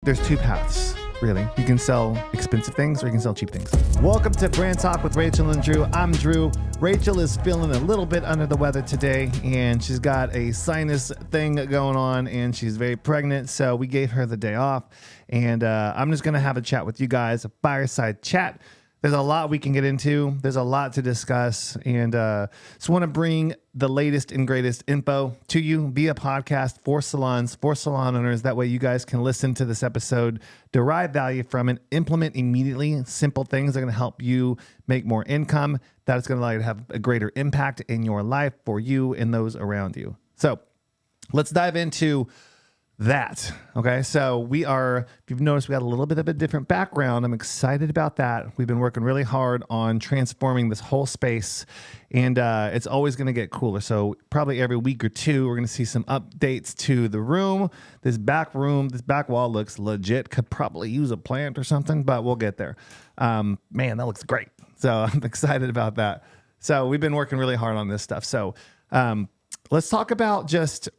there's two paths, really. You can sell expensive things or you can sell cheap things. Welcome to Brand Talk with Rachel and Drew. I'm Drew. Rachel is feeling a little bit under the weather today, and she's got a sinus thing going on, and she's very pregnant, so we gave her the day off. And I'm just going to have a chat with you guys, a fireside chat. There's a lot we can get into. There's a lot to discuss. And just want to bring the latest and greatest info to you via podcast for salons, for salon owners. That way you guys can listen to this episode, derive value from it, implement immediately simple things that are going to help you make more income. That is going to allow you to have a greater impact in your life for you and those around you. So let's dive into that. Okay. So if you've noticed, we got a little bit of a different background. I'm excited about that. We've been working really hard on transforming this whole space, and it's always going to get cooler. So probably every week or two, we're going to see some updates to the room. This back wall looks legit. Could probably use a plant or something, but we'll get there. Man, that looks great. So I'm excited about that. So we've been working really hard on this stuff. So let's talk about just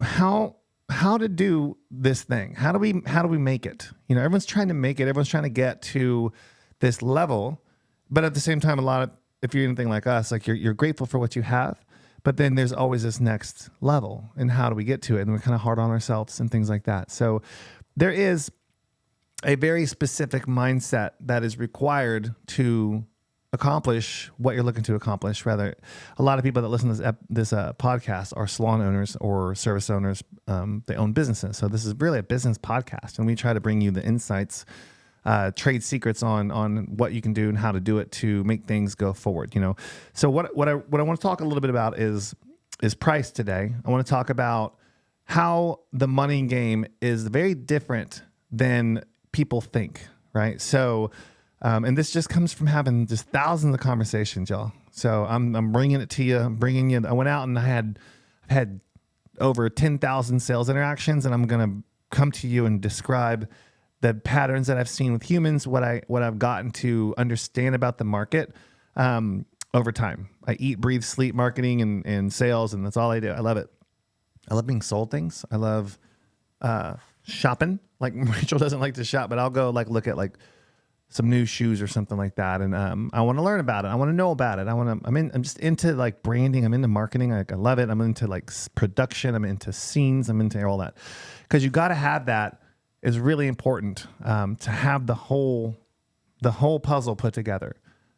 how to do this thing. How do we make it? You know, everyone's trying to make it. Everyone's trying to get to this level, but at the same time, if you're anything like us, like you're grateful for what you have, but then there's always this next level, and how do we get to it? And we're kind of hard on ourselves and things like that. So there is a very specific mindset that is required to accomplish what you're looking to accomplish. Rather, a lot of people that listen to this podcast are salon owners or service owners. They own businesses. So this is really a business podcast, and we try to bring you the insights, trade secrets on what you can do and how to do it to make things go forward. You know, so what I want to talk a little bit about is price today. I want to talk about how the money game is very different than people think, right? So and this just comes from having just thousands of conversations, y'all. So I'm bringing it to you. I went out and I've had over 10,000 sales interactions, and I'm going to come to you and describe the patterns that I've seen with humans, what I've gotten to understand about the market over time. I eat, breathe, sleep marketing and sales, and that's all I do. I love it. I love being sold things. I love shopping. Like Rachel doesn't like to shop, but I'll go look at some new shoes or something like that. And I want to learn about it. I want to know about it. I'm just into branding. I'm into marketing. I love it. I'm into production. I'm into scenes. I'm into all that. Because you got to have that is really important to have the whole puzzle put together.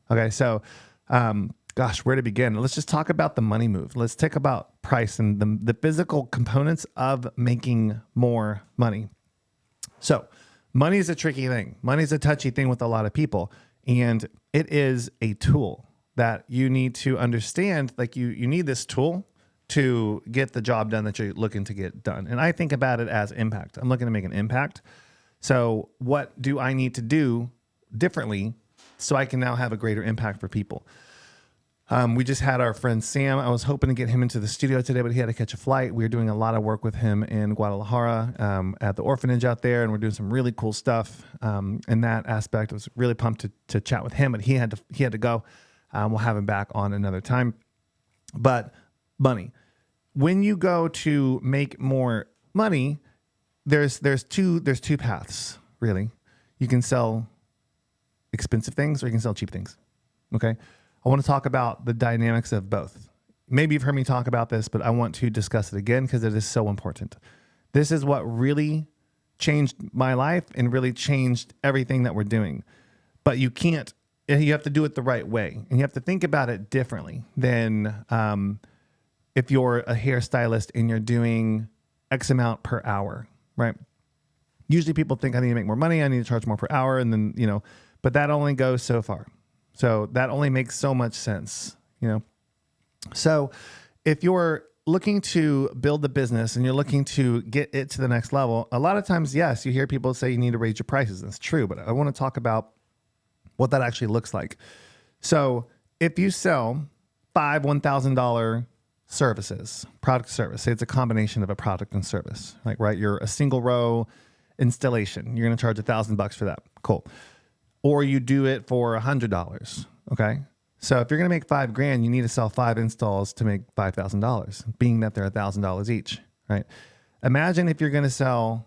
Okay. So, where to begin? Let's just talk about the money move. Let's talk about price and the physical components of making more money. So, money is a tricky thing. Money is a touchy thing with a lot of people. And it is a tool that you need to understand. You need this tool to get the job done that you're looking to get done. And I think about it as impact. I'm looking to make an impact. So what do I need to do differently so I can now have a greater impact for people? We just had our friend Sam. I was hoping to get him into the studio today, but he had to catch a flight. We were doing a lot of work with him in Guadalajara at the orphanage out there, and we're doing some really cool stuff in that aspect. I was really pumped to chat with him, but he had to go. We'll have him back on another time. But money. When you go to make more money, there's two paths, really. You can sell expensive things or you can sell cheap things. Okay? I want to talk about the dynamics of both. Maybe you've heard me talk about this, but I want to discuss it again because it is so important. This is what really changed my life and really changed everything that we're doing. But you have to do it the right way. And you have to think about it differently than if you're a hairstylist and you're doing X amount per hour, right? Usually people think I need to make more money. I need to charge more per hour. And then, but that only goes so far. So that only makes so much sense, So if you're looking to build the business and you're looking to get it to the next level, a lot of times, yes, you hear people say you need to raise your prices. That's true. But I want to talk about what that actually looks like. So if you sell five $1,000 services, product service, say it's a combination of a product and service, right? You're a single row installation. You're going to charge $1,000 for that. Cool. Or you do it for $100. Okay. So if you're going to make $5,000, you need to sell 5 installs to make $5,000, being that they're $1,000 each, right? Imagine if you're going to sell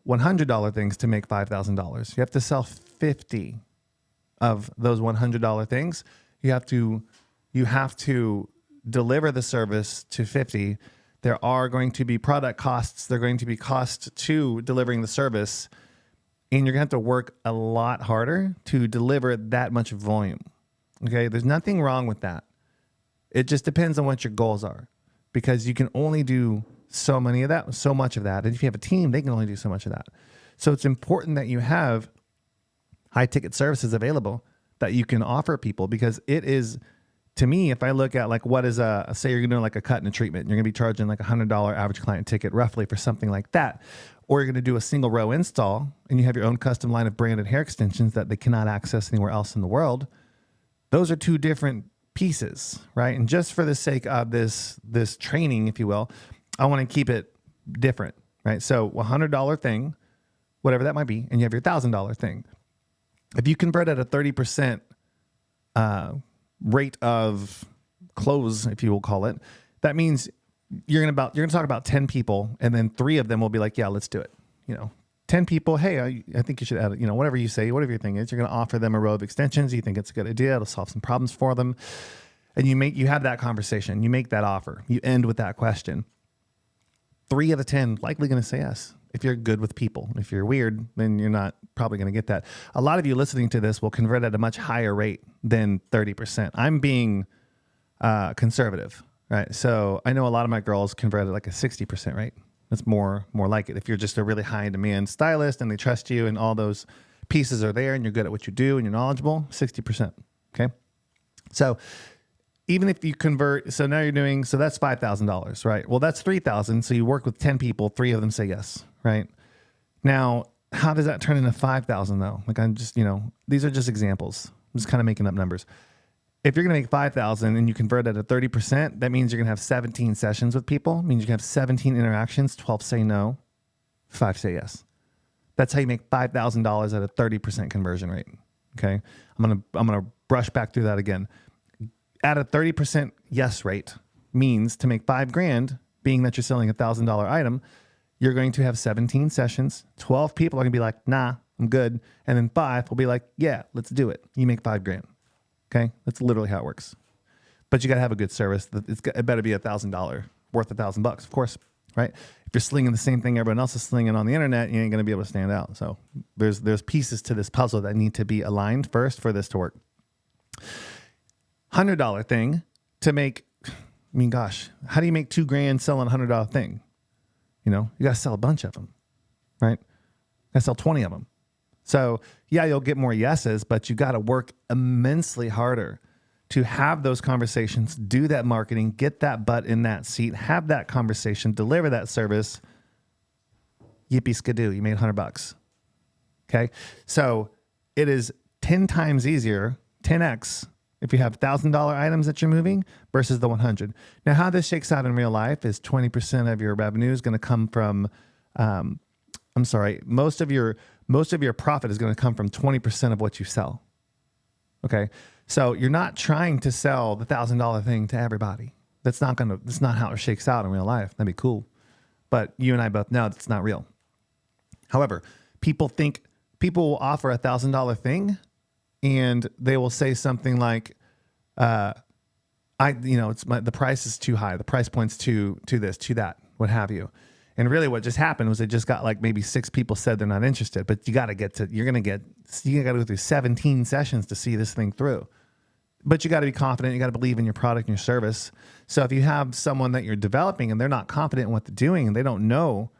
$100 things to make $5,000. You have to sell 50 of those $100 things. You have to deliver the service to 50. There are going to be product costs. There are going to be costs to delivering the service. And you're going to have to work a lot harder to deliver that much volume. Okay? There's nothing wrong with that. It just depends on what your goals are, because you can only do so much of that. And if you have a team, they can only do so much of that. So it's important that you have high ticket services available that you can offer people, because it is, to me, if I look at like what is say you're doing like a cut and a treatment, you're going to be charging like $100 average client ticket roughly for something like that. Or you're going to do a single row install and you have your own custom line of branded hair extensions that they cannot access anywhere else in the world. Those are two different pieces, right? And just for the sake of this training, if you will, I want to keep it different, right? So $100 thing, whatever that might be, and you have your $1,000 thing. If you convert at a 30% rate of close, if you will call it, that means you're going to talk about 10 people, and then 3 of them will be like, yeah, let's do it. 10 people, hey, I think you should add, whatever you say, whatever your thing is, you're going to offer them a row of extensions. You think it's a good idea. It'll solve some problems for them. And you have that conversation. You make that offer. You end with that question. 3 of the 10 likely going to say yes. If you're good with people. If you're weird, then you're not probably going to get that. A lot of you listening to this will convert at a much higher rate than 30%. I'm being conservative, right? So I know a lot of my girls convert at like a 60% rate. That's more like it. If you're just a really high demand stylist and they trust you and all those pieces are there and you're good at what you do and you're knowledgeable, 60%. Okay. So even if you convert, so now you're doing, so that's $5,000, right? Well, that's $3,000. So you work with 10 people, 3 of them say yes, right? Now, how does that turn into $5,000 though? Like I'm just, these are just examples. I'm just kind of making up numbers. If you're going to make $5,000 and you convert at a 30%, that means you're going to have 17 sessions with people. It means you can have 17 interactions, 12 say no, 5 say yes. That's how you make $5,000 at a 30% conversion rate. Okay. I'm going to brush back through that again. At a 30% yes rate means to make $5,000, being that you're selling a $1,000 item, you're going to have 17 sessions. 12 people are going to be like, nah, I'm good. And then 5 will be like, yeah, let's do it. You make $5,000. Okay. That's literally how it works. But you got to have a good service. It better be $1,000 worth $1,000, of course, right? If you're slinging the same thing everyone else is slinging on the internet, you ain't going to be able to stand out. So there's pieces to this puzzle that need to be aligned first for this to work. $100 thing to make, how do you make $2,000 selling a $100 thing? You got to sell a bunch of them, right? You got to sell 20 of them. So yeah, you'll get more yeses, but you got to work immensely harder to have those conversations, do that marketing, get that butt in that seat, have that conversation, deliver that service. Yippee skidoo, you made $100. Okay. So it is 10 times easier, 10x, if you have $1,000 items that you're moving versus the 100. Now, how this shakes out in real life is 20% of your revenue is going to come from, most of your profit is going to come from 20% of what you sell. Okay. So you're not trying to sell the $1,000 thing to everybody. That's not how it shakes out in real life. That'd be cool. But you and I both know that's not real. However, people will offer a $1,000 thing and they will say something like, the price is too high. The price point's to this, to that, what have you. And really what just happened was it just got like maybe 6 people said they're not interested, but you got to go through 17 sessions to see this thing through. But you got to be confident. You got to believe in your product and your service. So if you have someone that you're developing and they're not confident in what they're doing and they don't know,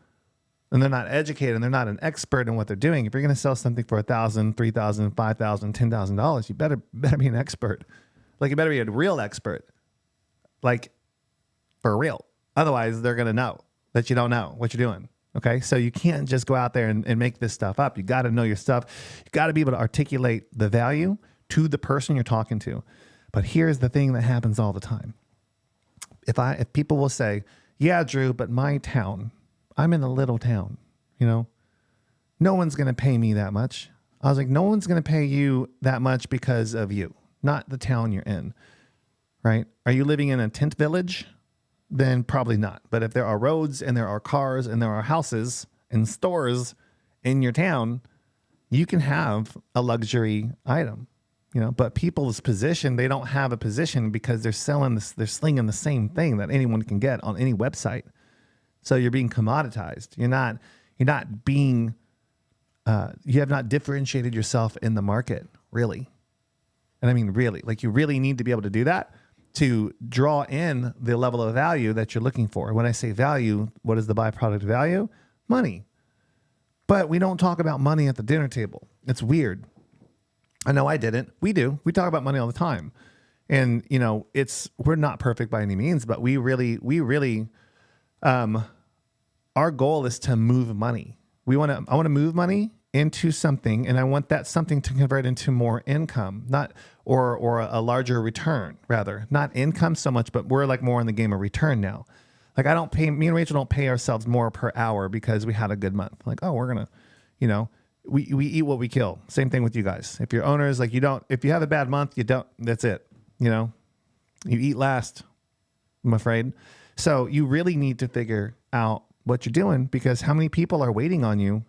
and they're not educated and they're not an expert in what they're doing, if you're going to sell something for $1,000, $3,000, $5,000, $10,000, you better be an expert. Like you better be a real expert, like for real. Otherwise they're going to know that you don't know what you're doing. Okay. So you can't just go out there and make this stuff up. You got to know your stuff. You got to be able to articulate the value to the person you're talking to. But here's the thing that happens all the time. If people will say, yeah, Drew, but my town, I'm in a little town, no one's going to pay me that much. I was like, no one's going to pay you that much because of you, not the town you're in, right? Are you living in a tent village? Then probably not. But if there are roads and there are cars and there are houses and stores in your town, you can have a luxury item, but people's position, they don't have a position because they're selling this, they're slinging the same thing that anyone can get on any website. So you're being commoditized. You're not being, you have not differentiated yourself in the market, really. And I mean, really, like you really need to be able to do that to draw in the level of value that you're looking for. When I say value, what is the byproduct value? Money. But we don't talk about money at the dinner table. It's weird. I know I didn't. We do. We talk about money all the time. And, we're not perfect by any means, but we really, our goal is to move money. I want to move money into something, and I want that something to convert into more income, or a larger return, rather. Not income so much, but we're like more in the game of return now. Like me and Rachel don't pay ourselves more per hour because we had a good month. Like, oh, we're going to, we eat what we kill. Same thing with you guys. If you're owners, like if you have a bad month, that's it. You eat last, I'm afraid. So you really need to figure out what you're doing, because how many people are waiting on you?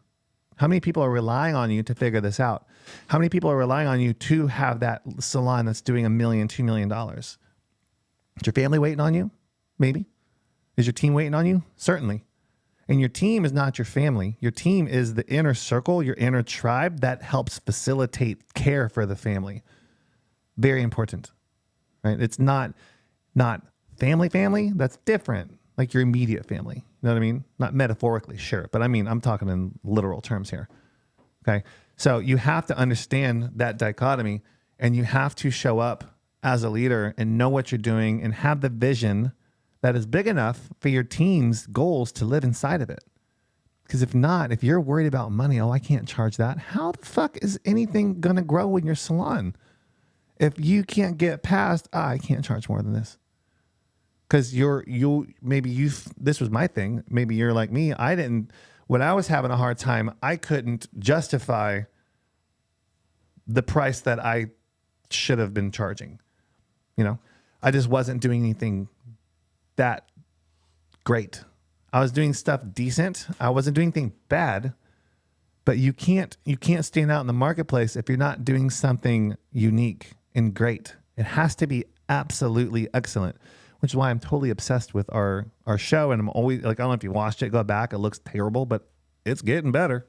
How many people are relying on you to figure this out? How many people are relying on you to have that salon that's doing $1 million, $2 million? Is your family waiting on you? Maybe. Is your team waiting on you? Certainly. And your team is not your family. Your team is the inner circle, your inner tribe that helps facilitate care for the family. Very important, right? It's not family. That's different. Like your immediate family. You know what I mean? Not metaphorically, sure. But I mean, I'm talking in literal terms here. Okay. So you have to understand that dichotomy, and you have to show up as a leader and know what you're doing and have the vision that is big enough for your team's goals to live inside of it. Because if not, if you're worried about money, I can't charge that. How the fuck is anything going to grow in your salon? If you can't get past, I can't charge more than this. Because this was my thing. Maybe you're like me. When I was having a hard time, I couldn't justify the price that I should have been charging. I just wasn't doing anything that great. I was doing stuff decent. I wasn't doing anything bad, but you can't stand out in the marketplace if you're not doing something unique and great. It has to be absolutely excellent, which is why I'm totally obsessed with our show. And I'm always like, I don't know if you watched it, go back. It looks terrible, but it's getting better.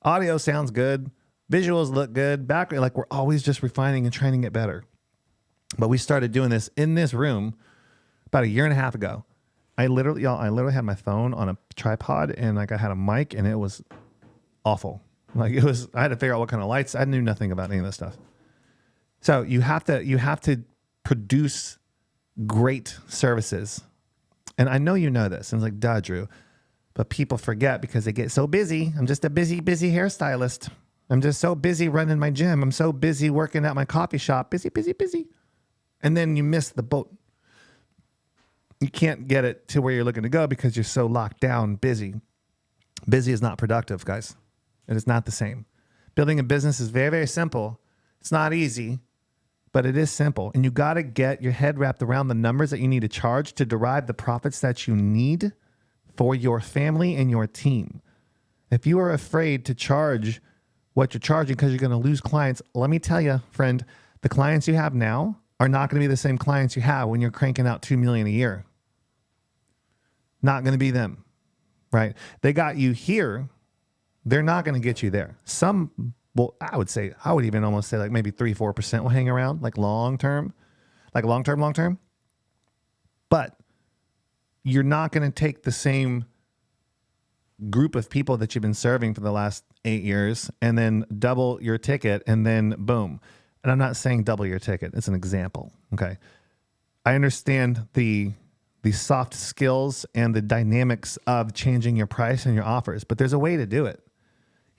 Audio sounds good. Visuals look good. Background, like we're always just refining and trying to get better. But we started doing this in this room about 1.5 years ago. I literally had my phone on a tripod, and like I had a mic, and it was awful. I had to figure out what kind of lights. I knew nothing about any of this stuff. So you have to produce great services. And I know you know this. And it's like, duh, Drew. But people forget because they get so busy. I'm just a busy hairstylist. I'm just so busy running my gym. I'm so busy working at my coffee shop. Busy. And then you miss the boat. You can't get it to where you're looking to go because you're so locked down, busy. Busy is not productive, guys. It is not the same. Building a business is very, very simple. It's not easy, but it is simple. And you got to get your head wrapped around the numbers that you need to charge to derive the profits that you need for your family and your team. If you are afraid to charge what you're charging because you're going to lose clients, let me tell you, friend, the clients you have now are not going to be the same clients you have when you're cranking out $2 million a year. Not going to be them, right? They got you here. They're not going to get you there. Some, well, I would even almost say like maybe 3-4% will hang around, like long-term. But you're not going to take the same group of people that you've been serving for the last 8 years and then double your ticket and then boom. And I'm not saying double your ticket. It's an example, okay? I understand the soft skills and the dynamics of changing your price and your offers, but there's a way to do it.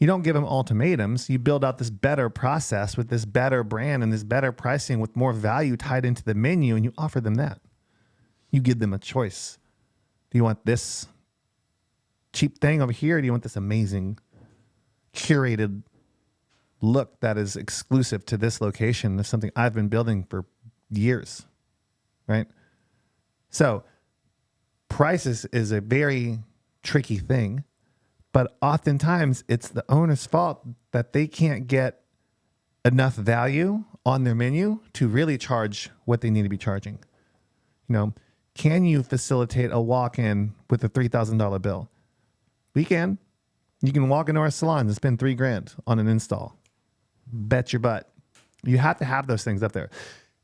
You don't give them ultimatums. You build out this better process with this better brand and this better pricing with more value tied into the menu, and you offer them that. You give them a choice. Do you want this cheap thing over here, or do you want this amazing curated look that is exclusive to this location? That's something I've been building for years, right? So price is a very tricky thing, But oftentimes it's the owner's fault that they can't get enough value on their menu to really charge what they need to be charging. You know, can you facilitate a walk-in with a $3,000 bill? We can. You can walk into our salon and spend $3,000 on an install. Bet your butt. You have to have those things up there.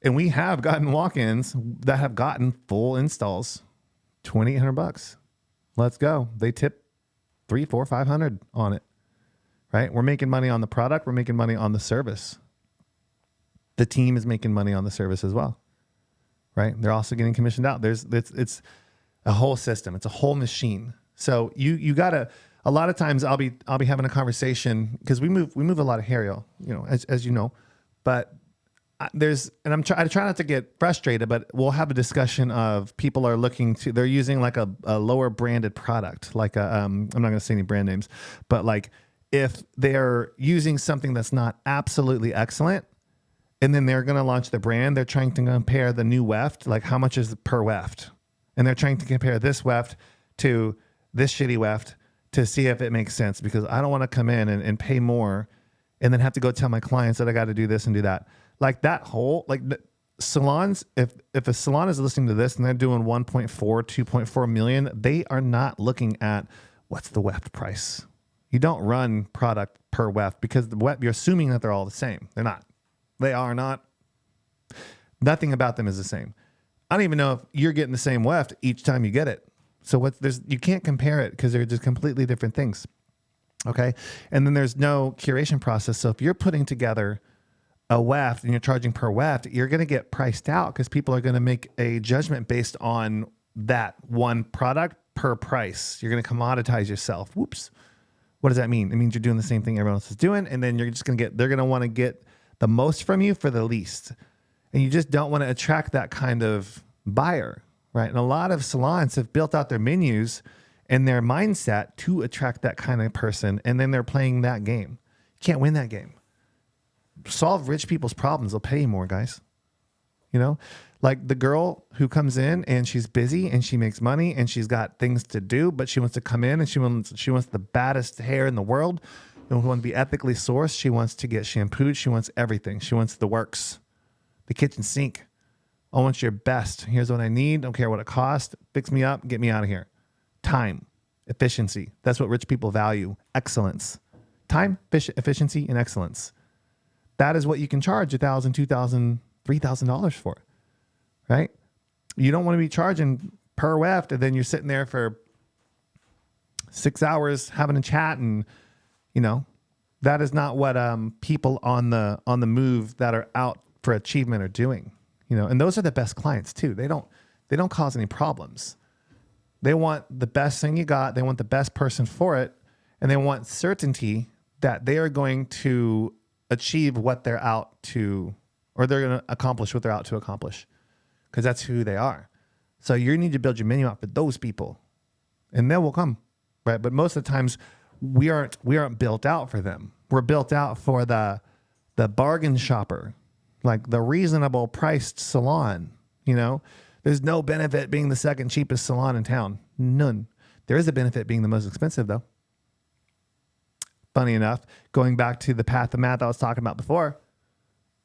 And we have gotten walk-ins that have gotten full installs, $2,800. Let's go. They tip $300, $400, $500 on it, right? We're making money on the product. We're making money on the service. The team is making money on the service as well, right? They're also getting commissioned out. It's a whole system. It's a whole machine. So you gotta. A lot of times I'll be having a conversation because we move a lot of hair, you know, as you know, but I try not to get frustrated, but we'll have a discussion of people are they're using like a lower branded product, like I'm not going to say any brand names, but like if they're using something that's not absolutely excellent, and then they're going to launch the brand, they're trying to compare the new weft, like how much is per weft, and they're trying to compare this weft to this shitty weft to see if it makes sense, because I don't want to come in and pay more and then have to go tell my clients that I got to do this and do that. Like that whole, like salons, if a salon is listening to this and they're doing 1.4, 2.4 million, they are not looking at what's the weft price. You don't run product per weft because the weft, you're assuming that they're all the same. They're not. They are not. Nothing about them is the same. I don't even know if you're getting the same weft each time you get it. So you can't compare it because they're just completely different things. Okay. And then there's no curation process. So if you're putting together a weft and you're charging per weft, you're going to get priced out because people are going to make a judgment based on that one product per price. You're going to commoditize yourself. Whoops. What does that mean? It means you're doing the same thing everyone else is doing. And then you're just going to they're going to want to get the most from you for the least. And you just don't want to attract that kind of buyer, right? And a lot of salons have built out their menus and their mindset to attract that kind of person. And then they're playing that game. You can't win that game. Solve rich people's problems. They'll pay you more, guys. You know, like the girl who comes in and she's busy and she makes money and she's got things to do, but she wants to come in and she wants the baddest hair in the world. She wants to be ethically sourced. She wants to get shampooed. She wants everything. She wants the works, the kitchen sink. I want your best. Here's what I need. Don't care what it costs. Fix me up. Get me out of here. Time, efficiency. That's what rich people value. Excellence. Time, efficiency, and excellence. That is what you can charge $1,000, $2,000, $3,000 for, right? You don't want to be charging per weft and then you're sitting there for 6 hours having a chat, and you know that is not what people on the move that are out for achievement are doing. You know, and those are the best clients too. They don't cause any problems. They want the best thing you got. They want the best person for it, and they want certainty that they are going to achieve what they're out to, or they're going to accomplish what they're out to accomplish, because that's who they are. So you need to build your menu out for those people, and they will come, right? But most of the times we aren't built out for them. We're built out for the bargain shopper, like the reasonable priced salon. You know, there's no benefit being the second cheapest salon in town. None. There is a benefit being the most expensive though. Funny enough, going back to the path of math I was talking about before,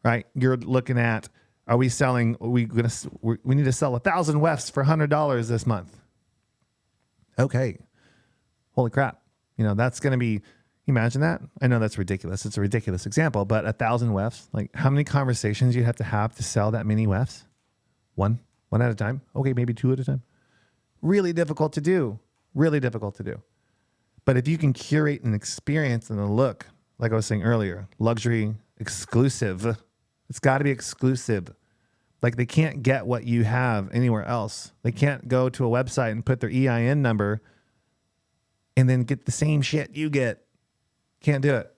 right? You're looking at, we need to sell 1,000 wefts for $100 this month. Okay. Holy crap. You know, that's going to be, imagine that. I know that's ridiculous. It's a ridiculous example, but 1,000 wefts, like how many conversations you have to sell that many wefts? One at a time. Okay. Maybe 2 at a time. Really difficult to do. But if you can curate an experience and a look, like I was saying earlier, luxury, exclusive, it's got to be exclusive. Like they can't get what you have anywhere else. They can't go to a website and put their EIN number and then get the same shit you get. Can't do it.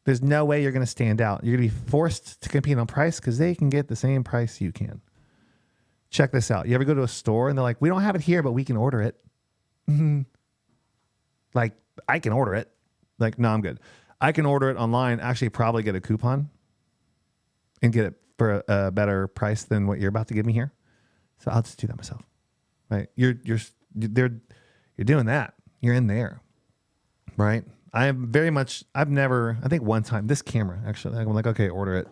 There's no way you're going to stand out. You're going to be forced to compete on price because they can get the same price you can. Check this out. You ever go to a store and they're like, we don't have it here, but we can order it. Mm-hmm. Like, I can order it. Like, no, I'm good. I can order it online, actually probably get a coupon and get it for a better price than what you're about to give me here. So I'll just do that myself. Right? You're doing that. You're in there. right? I've never, I think one time, this camera, actually, I'm like, okay, order it.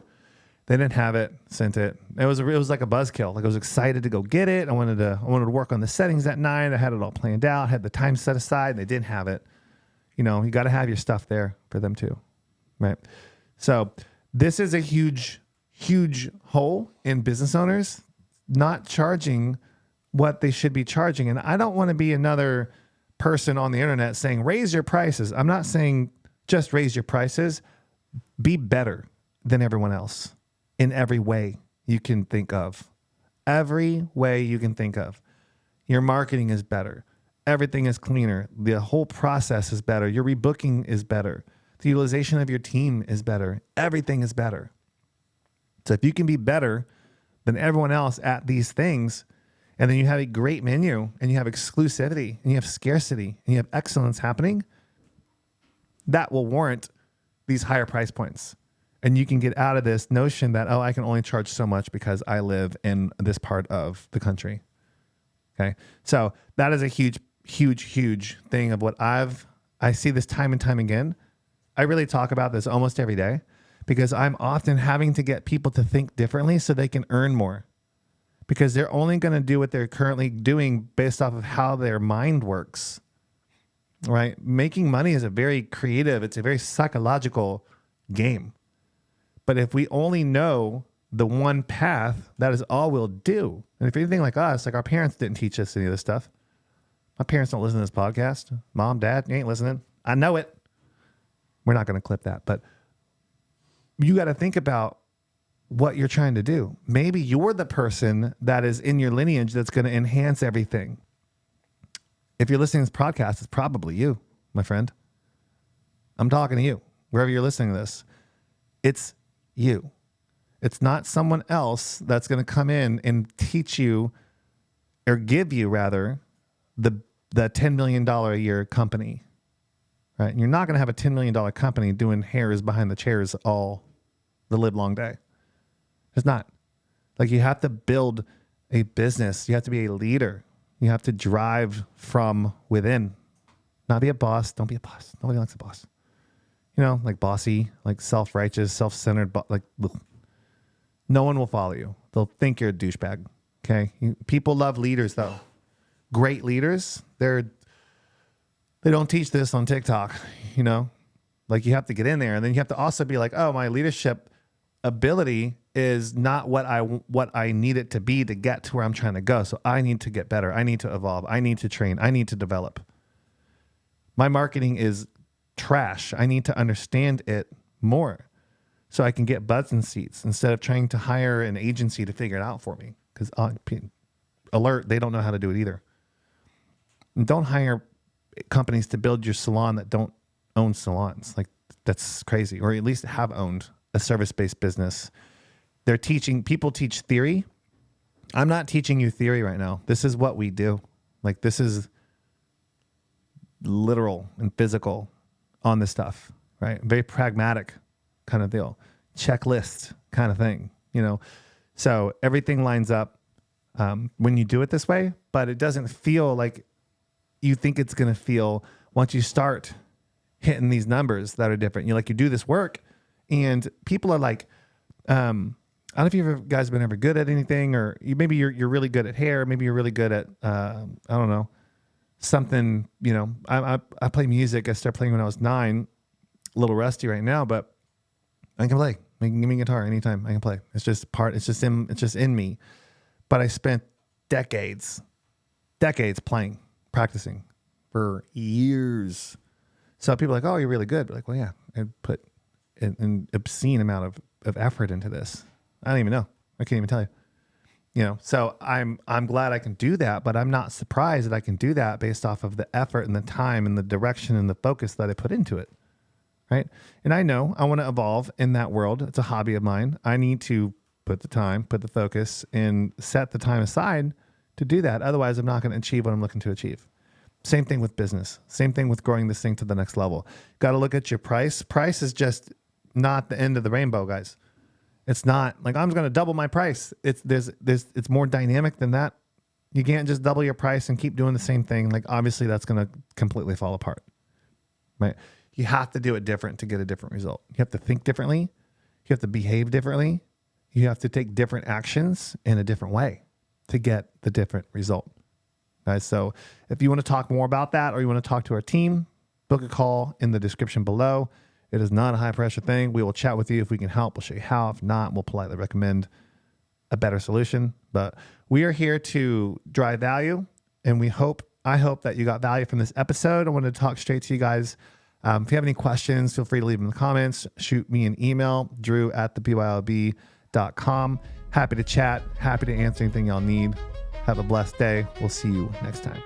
They didn't have it, sent it. It was like a buzzkill. Like I was excited to go get it. I wanted to work on the settings that night. I had it all planned out, had the time set aside, and they didn't have it. You know, you got to have your stuff there for them too, right? So this is a huge, huge hole in business owners not charging what they should be charging. And I don't want to be another person on the internet saying, raise your prices. I'm not saying just raise your prices. Be better than everyone else in every way you can think of. Every way you can think of. Your marketing is better. Everything is cleaner. The whole process is better. Your rebooking is better. The utilization of your team is better. Everything is better. So if you can be better than everyone else at these things, and then you have a great menu, and you have exclusivity, and you have scarcity, and you have excellence happening, that will warrant these higher price points. And you can get out of this notion that, oh, I can only charge so much because I live in this part of the country. Okay. So that is a huge, huge, huge thing of what I see this time and time again. I really talk about this almost every day because I'm often having to get people to think differently so they can earn more, because they're only going to do what they're currently doing based off of how their mind works, right? Making money is a very creative, it's a very psychological game. But if we only know the one path, that is all we'll do. And if you're anything like us, like our parents didn't teach us any of this stuff. My parents don't listen to this podcast. Mom, dad, you ain't listening. I know it. We're not going to clip that, but you got to think about what you're trying to do. Maybe you're the person that is in your lineage that's going to enhance everything. If you're listening to this podcast, it's probably you, my friend. I'm talking to you, wherever you're listening to this. It's you. It's not someone else that's going to come in and teach you or give you rather the $10 million a year company, right? And you're not going to have a $10 million company doing hairs behind the chairs all the live long day. It's not. Like, you have to build a business. You have to be a leader. You have to drive from within, not be a boss. Don't be a boss. Nobody likes a boss. You know, like bossy, like self-righteous, self-centered, like no one will follow you. They'll think you're a douchebag. Okay. People love leaders though. Great leaders. They don't teach this on TikTok, you know, like you have to get in there, and then you have to also be like, oh, my leadership ability is not what I need it to be to get to where I'm trying to go. So I need to get better. I need to evolve. I need to train. I need to develop. My marketing is trash. I need to understand it more so I can get butts in seats instead of trying to hire an agency to figure it out for me. Because alert, they don't know how to do it either. And don't hire companies to build your salon that don't own salons. Like, that's crazy. Or at least have owned a service-based business. People teach theory. I'm not teaching you theory right now. This is what we do. Like, this is literal and physical on this stuff, right? Very pragmatic kind of deal. Checklist kind of thing, you know? So everything lines up when you do it this way, but it doesn't feel like you think it's going to feel once you start hitting these numbers that are different. You do this work, and people are like, I don't know if you guys have been ever good at anything, or maybe you're really good at hair. Maybe you're really good at, I don't know, something, you know, I play music. I started playing when I was 9, a little rusty right now, but I can play. Give me a guitar anytime. I can play. It's just in me. But I spent decades playing, practicing for years. So people are like, oh, you're really good. But like, well, yeah, I put an obscene amount of effort into this. I don't even know. I can't even tell you. You know, so I'm glad I can do that, but I'm not surprised that I can do that based off of the effort and the time and the direction and the focus that I put into it. Right. And I know I want to evolve in that world. It's a hobby of mine. I need to put the time, put the focus, and set the time aside to do that. Otherwise, I'm not going to achieve what I'm looking to achieve. Same thing with business. Same thing with growing this thing to the next level. Got to look at your price. Price is just not the end of the rainbow, guys. It's not like I'm going to double my price. It's more dynamic than that. You can't just double your price and keep doing the same thing. Like, obviously that's going to completely fall apart. right? You have to do it different to get a different result. You have to think differently. You have to behave differently. You have to take different actions in a different way to get the different result. Guys, so if you want to talk more about that or you want to talk to our team, book a call in the description below. It is not a high pressure thing. We will chat with you if we can help. We'll show you how. If not, we'll politely recommend a better solution. But we are here to drive value, and I hope that you got value from this episode. I wanted to talk straight to you guys. If you have any questions, feel free to leave them in the comments. Shoot me an email, drew@thebylb.com. Happy to chat. Happy to answer anything y'all need. Have a blessed day. We'll see you next time.